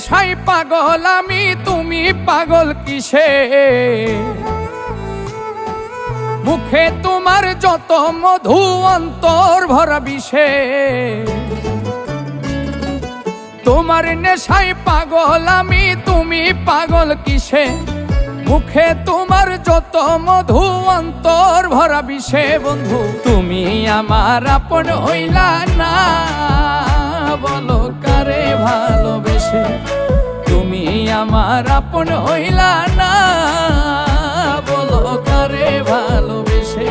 নেশায় পাগল আমি, তুমি পাগল কিসে? মুখে তোমার যত মধু, অন্তর ভরা বিষে। তোমার নেশায় পাগল আমি, তুমি পাগল কিসে? মুখে তোমার যত মধু, অন্তর ভরা বিষে। বন্ধু তুমি আমার আপন হইলা না, বলো কারে ভালোবেসে? তুমি আমার আপন হইলা না, বলো কারে ভালোবেসে?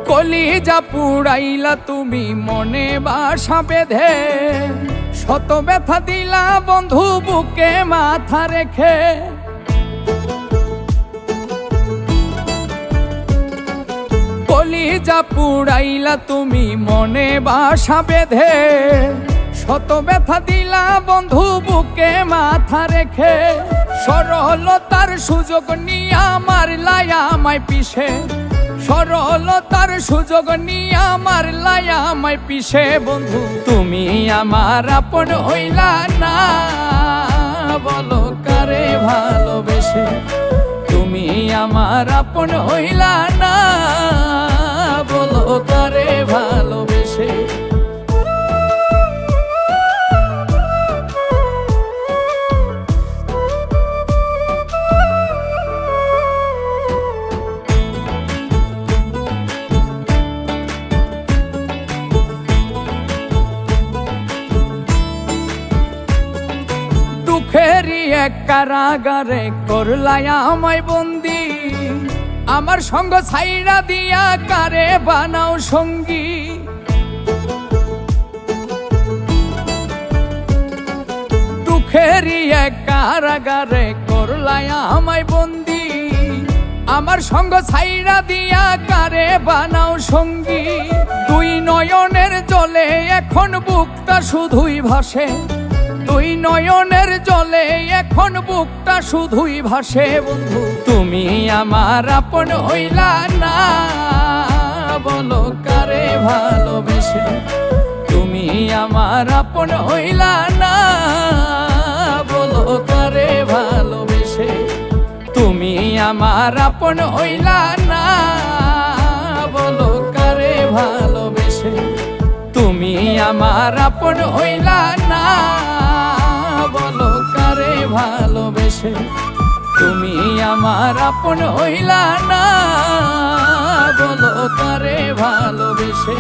কলিজা পুড়াইলা তুমি মনে বাসা বেঁধে, শত ব্যথা দিলা বন্ধু বুকে মাথা রেখে। কলিজা পুড়াইলা তুমি মনে বাসা বেঁধে, শত ব্যথা দিলা বন্ধু বুকে মাথা রেখে। সরলতার সুযোগ নিয়া মারলাই আমায় পিছে, সরলতার সুযোগ নিয়ে আমার লায়া আমায় পিছে। বন্ধু তুমি আমার আপন হইলা না, বলো কারে ভালোবেসে? তুমি আমার আপন হইলা না, বলো কারে ভালোবেসে? দুঃখেরই এক কারাগারে করলাই আমায় বন্দি, আমার সঙ্গ ছাইড়া দিয়া কারে বানাও সঙ্গী। দুঃখেরই এক কারাগারে করলাই আমায় বন্দি, আমার সঙ্গ ছাইড়া দিয়া কারে বানাও সঙ্গী। দুই নয়নের জলে এখন বুকটা শুধুই ভাসে, দুই নয়নের জলে এখন বুকটা শুধুই ভাসে। বন্ধু তুমি আমার আপন হইলা না, বলো কারে ভালোবেসে? তুমি আমার আপন হইলা না, বলো কারে ভালোবেসে? তুমি আমার আপন হইলা না, বলো কারে ভালোবেসে? তুমি আমার আপন হইলা না, বলো কারে ভালোবেসে? তুমি আমার আপন হইলা না, বলো কারে ভালোবেসে?